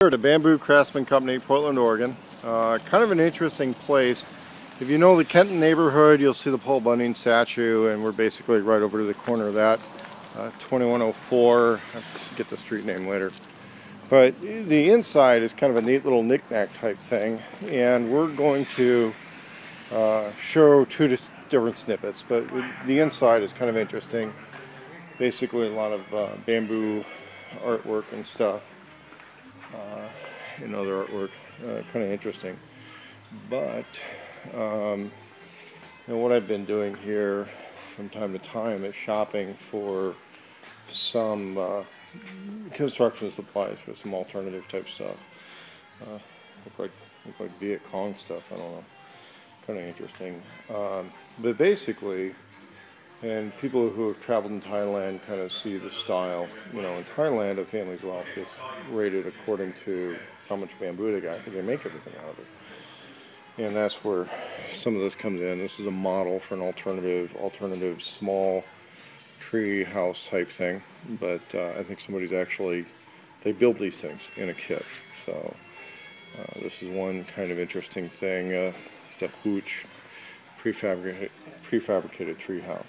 Here at the Bamboo Craftsman Company, Portland, Oregon. Kind of an interesting place. If you know the Kenton neighborhood, you'll see the Paul Bunyan statue, and we're basically right over to the corner of that. 2104, I'll get the street name later. But the inside is kind of a neat little knick-knack type thing, and we're going to show two different snippets, but the inside is kind of interesting. Basically a lot of bamboo artwork and stuff. And other artwork, kind of interesting. But what I've been doing here from time to time is shopping for some construction supplies for some alternative type stuff. Look like Viet Cong stuff. I don't know. Kind of interesting. But basically, and people who have traveled in Thailand kind of see the style. You know, in Thailand, a family's wealth is rated according to how much bamboo they got, because they make everything out of it. And that's where some of this comes in. This is a model for an alternative small tree house type thing. But I think somebody's actually, they build these things in a kit. So this is one kind of interesting thing. It's a hooch, prefabricated tree house.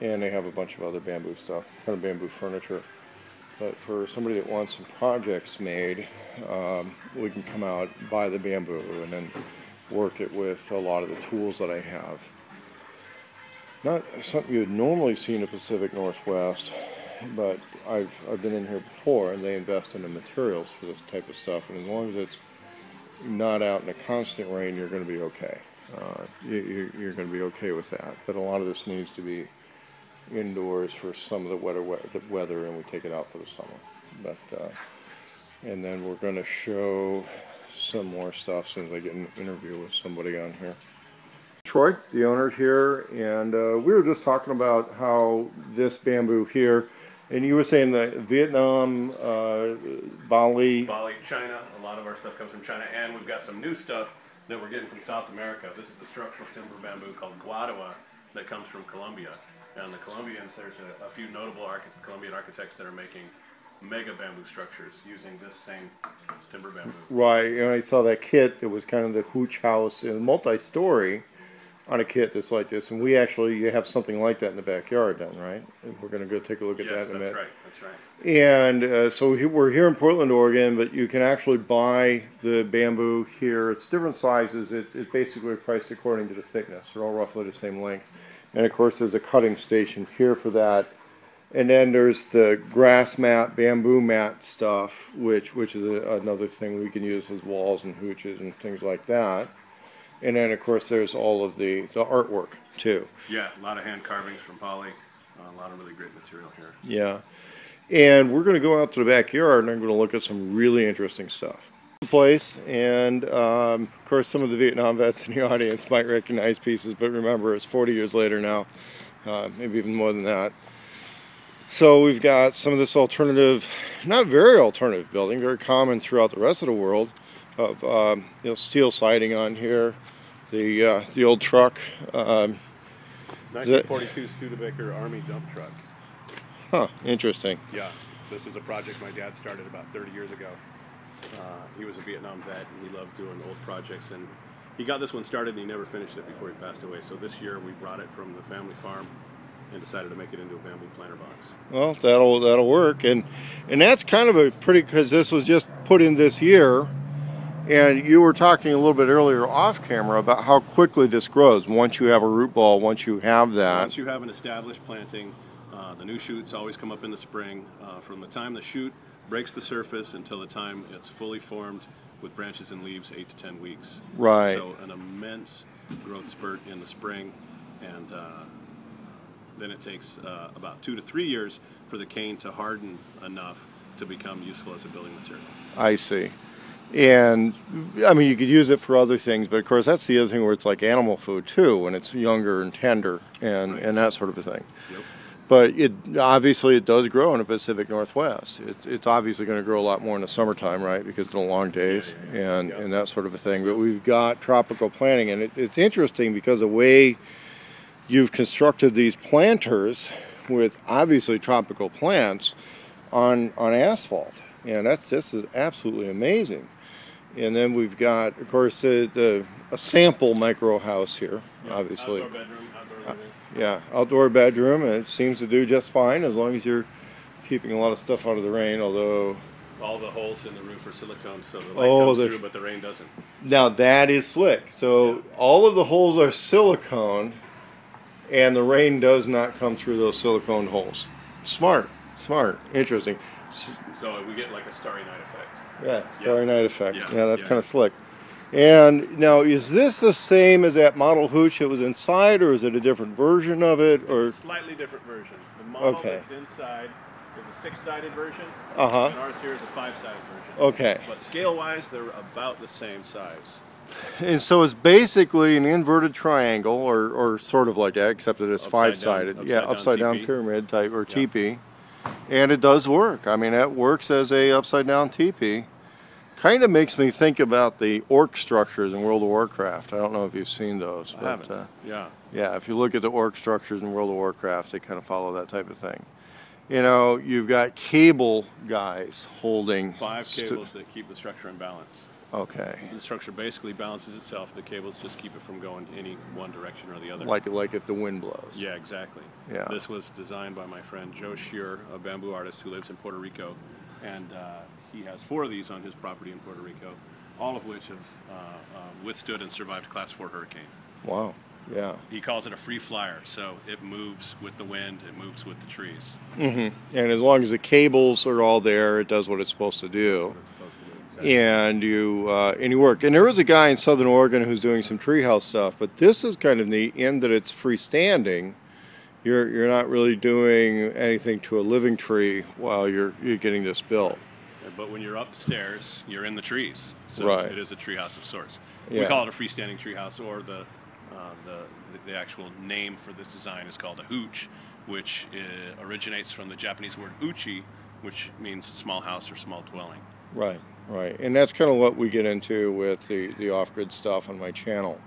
And they have a bunch of other bamboo stuff, kind of bamboo furniture. But for somebody that wants some projects made, we can come out, buy the bamboo, and then work it with a lot of the tools that I have. Not something you would normally see in the Pacific Northwest, but I've been in here before, and they invest in the materials for this type of stuff. And as long as it's not out in a constant rain, you're going to be okay. You're going to be okay with that. But a lot of this needs to be indoors for some of the weather, and we take it out for the summer. But and then we're going to show some more stuff as soon as I get an interview with somebody on here. Troy, the owner here, and we were just talking about how this bamboo here, and you were saying that Vietnam, Bali, China, a lot of our stuff comes from China, and we've got some new stuff that we're getting from South America. This is a structural timber bamboo called guadua that comes from Colombia. And the Colombians, there's a few notable Colombian architects that are making mega bamboo structures using this same timber bamboo. Right, and I saw that kit that was kind of the hooch house, and multi-story on a kit that's like this. And we actually have something like that in the backyard then, right? We're going to go take a look at that in a minute. That's right. And so we're here in Portland, Oregon, but you can actually buy the bamboo here. It's different sizes. It's basically priced according to the thickness. They're all roughly the same length. And of course there's a cutting station here for that. And then there's the grass mat, bamboo mat stuff, which is another thing we can use as walls and hooches and things like that. And then of course there's all of the artwork too. Yeah, a lot of hand carvings from Poly, a lot of really great material here. Yeah. And we're going to go out to the backyard and I'm going to look at some really interesting stuff. Place, and of course some of the Vietnam vets in the audience might recognize pieces, but remember it's 40 years later now, maybe even more than that. So we've got some of this alternative, not very alternative building, very common throughout the rest of the world, of steel siding on here, the old truck. 1942 Studebaker Army dump truck. Huh, interesting. Yeah, this was a project my dad started about 30 years ago. He was a Vietnam vet, and he loved doing old projects, and he got this one started and he never finished it before he passed away. So this year we brought it from the family farm and decided to make it into a bamboo planter box. Well, that'll work, and that's kind of a pretty, because this was just put in this year, and you were talking a little bit earlier off camera about how quickly this grows once you have a root ball, once you have that. Once you have an established planting, the new shoots always come up in the spring. From the time the shoot breaks the surface until the time it's fully formed with branches and leaves, 8 to 10 weeks. Right. So an immense growth spurt in the spring, and then it takes about 2 to 3 years for the cane to harden enough to become useful as a building material. I see. And I mean, you could use it for other things, but of course that's the other thing where it's like animal food too, when it's younger and tender and, right. And that sort of a thing. Yep. But obviously it does grow in the Pacific Northwest. It's obviously going to grow a lot more in the summertime, right? Because of the long days and that sort of a thing. But we've got tropical planting, and it's interesting because the way you've constructed these planters with obviously tropical plants on asphalt. and this is absolutely amazing. And then we've got, of course, a sample micro house here, Yeah, obviously. outdoor bedroom, outdoor living. Yeah, outdoor bedroom, and it seems to do just fine as long as you're keeping a lot of stuff out of the rain, although... All the holes in the roof are silicone, so the light comes through, but the rain doesn't. Now that is slick. So all of the holes are silicone, and the rain does not come through those silicone holes. Smart, interesting. So we get like a Starry Night effect. Yeah, Starry Night effect. Yeah, That's kind of slick. And now, is this the same as that model hooch that was inside, or is it a different version of it? Or It's a slightly different version. The model that's inside is a 6-sided version, and ours here is a 5-sided version. Okay. But scale-wise, they're about the same size. And so it's basically an inverted triangle, or sort of like that, except that it's Upside 5-sided. down, Upside down teepee. pyramid type, or teepee. And it does work. I mean, it works as a upside down teepee. Kind of makes me think about the orc structures in World of Warcraft. I don't know if you've seen those. I haven't. Yeah, if you look at the orc structures in World of Warcraft, they kind of follow that type of thing. You know, you've got cable guys holding... 5 cables that keep the structure in balance. Okay. The structure basically balances itself. The cables just keep it from going any one direction or the other. Like if the wind blows. Yeah, exactly. Yeah. This was designed by my friend Joe Shear, a bamboo artist who lives in Puerto Rico, and he has 4 of these on his property in Puerto Rico, all of which have withstood and survived Class 4 hurricane. Wow. Yeah. He calls it a free flyer, so it moves with the wind, it moves with the trees. And as long as the cables are all there, it does what it's supposed to do. Exactly. And you work. And there is a guy in Southern Oregon who's doing some treehouse stuff, but this is kind of neat in that it's freestanding. You're not really doing anything to a living tree while you're getting this built. But when you're upstairs, you're in the trees, so Right. it is a treehouse of sorts. Yeah. We call it a freestanding treehouse, or the actual name for this design is called a hooch, which originates from the Japanese word uchi, which means small house or small dwelling. Right. And that's kind of what we get into with the off-grid stuff on my channel.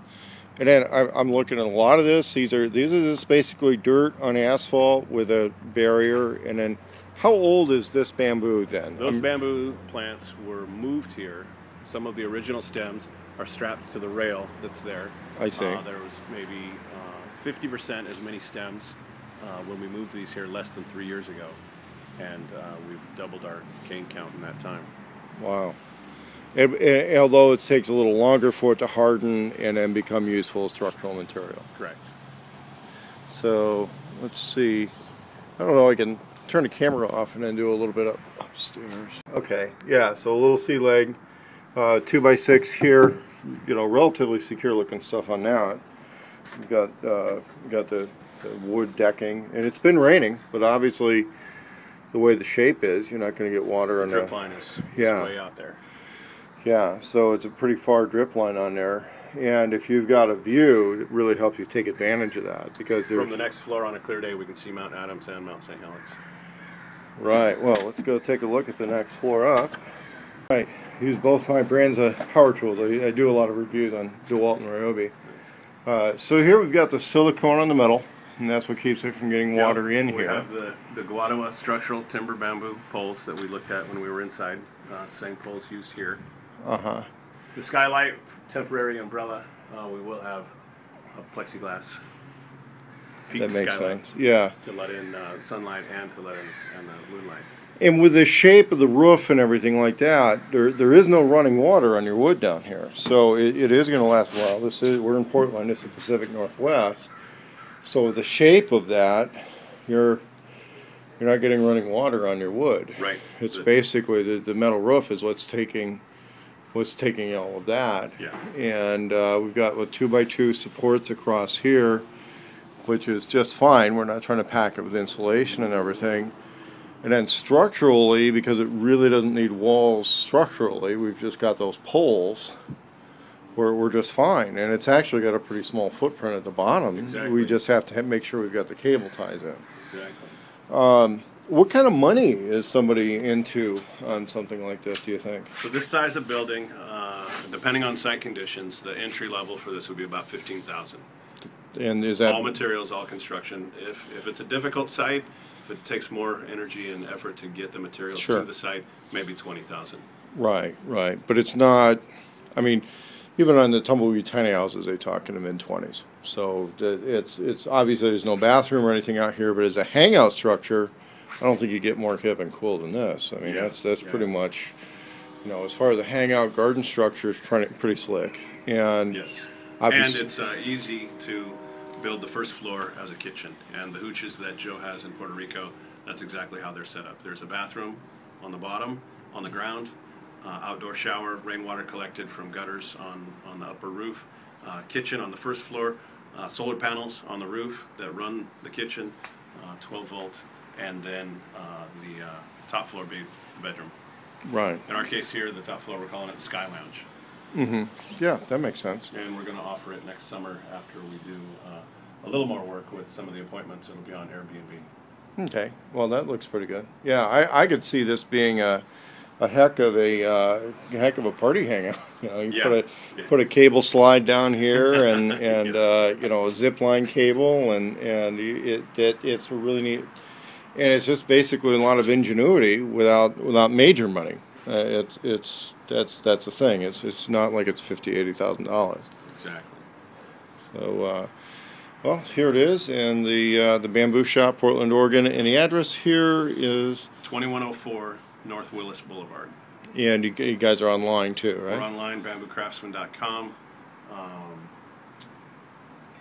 And then I'm looking at a lot of this. These are just basically dirt on asphalt with a barrier. And then, how old is this bamboo then? Those bamboo plants were moved here. Some of the original stems are strapped to the rail that's there. I see. There was maybe 50% as many stems when we moved these here less than 3 years ago, and we've doubled our cane count in that time. Wow. Although it takes a little longer for it to harden and then become useful as structural material. Correct. So let's see. I don't know. I can turn the camera off and then do a little bit upstairs. Okay. Yeah. So a little sea leg, 2x6 here. You know, relatively secure looking stuff on that. We've got the wood decking, and it's been raining, but obviously the way the shape is, you're not going to get water on the drip line is way out there. Yeah, so it's a pretty far drip line on there, and if you've got a view, it really helps you take advantage of that, because from the next floor on a clear day we can see Mount Adams and Mount St. Helens. Right. Well, let's go take a look at the next floor up. Right. Use both my brands of power tools. I do a lot of reviews on DeWalt and Ryobi. So here we've got the silicone on the metal, and that's what keeps it from getting water in here. We have the Guadawa structural timber bamboo poles that we looked at when we were inside. Same poles used here. The skylight, temporary umbrella, we will have a plexiglass peak That makes skylight sense. Yeah. to let in sunlight and to let in moonlight. And with the shape of the roof and everything like that, there is no running water on your wood down here. So it is going to last a while. We're in Portland. This is the Pacific Northwest. So with the shape of that, you're not getting running water on your wood. Right. It's basically the metal roof is what's taking all of that. Yeah. And we've got 2x2 supports across here, which is just fine. We're not trying to pack it with insulation and everything. And then structurally, because it really doesn't need walls structurally, we've just got those poles. We're just fine, and it's actually got a pretty small footprint at the bottom. Exactly. We just have to make sure we've got the cable ties in. Exactly. What kind of money is somebody into on something like this, do you think? So this size of building, depending on site conditions, the entry level for this would be about $15,000. And is that all materials, all construction? If it's a difficult site, If it takes more energy and effort to get the materials Sure. to the site, maybe 20,000. Right, right. But it's not, I mean, even on the tumbleweed tiny houses, they talk in the mid-20s. So it's obviously there's no bathroom or anything out here, but as a hangout structure, I don't think you get more hip and cool than this. I mean, Yeah, that's yeah. pretty much, you know, as far as the hangout garden structure is pretty slick. And Yes. obviously, And it's easy to build the first floor as a kitchen. And the hooches that Joe has in Puerto Rico, that's exactly how they're set up. There's a bathroom on the bottom, on the ground, outdoor shower, rainwater collected from gutters on the upper roof, kitchen on the first floor, solar panels on the roof that run the kitchen, 12 volt, and then the top floor being the bedroom. right. In our case here, the top floor, we're calling it the Sky Lounge. Yeah, that makes sense. And we're going to offer it next summer after we do a little more work with some of the appointments. It'll be on Airbnb. Okay, well, that looks pretty good. Yeah, I could see this being a heck of a party hangout. You know, you put a cable slide down here and you know, a zip line cable and it's really neat. And it's just basically a lot of ingenuity without major money. That's the thing. It's not like it's $50,000-$80,000. Exactly. So well, here it is, and the Bamboo Shop, Portland, Oregon, and the address here is 2104 North Willis Boulevard. and you guys are online too, right? We're online, bamboocraftsman.com.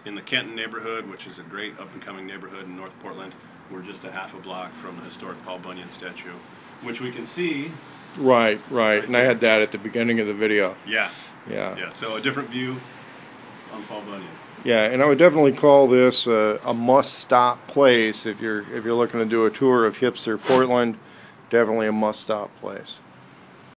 In the Kenton neighborhood, which is a great up-and-coming neighborhood in North Portland, we're just a half a block from the historic Paul Bunyan statue, which we can see. Right. And I had that at the beginning of the video. Yeah. Yeah. Yeah. So a different view on Paul Bunyan. Yeah, and I would definitely call this a must-stop place if you're looking to do a tour of hipster Portland. Definitely a must-stop place.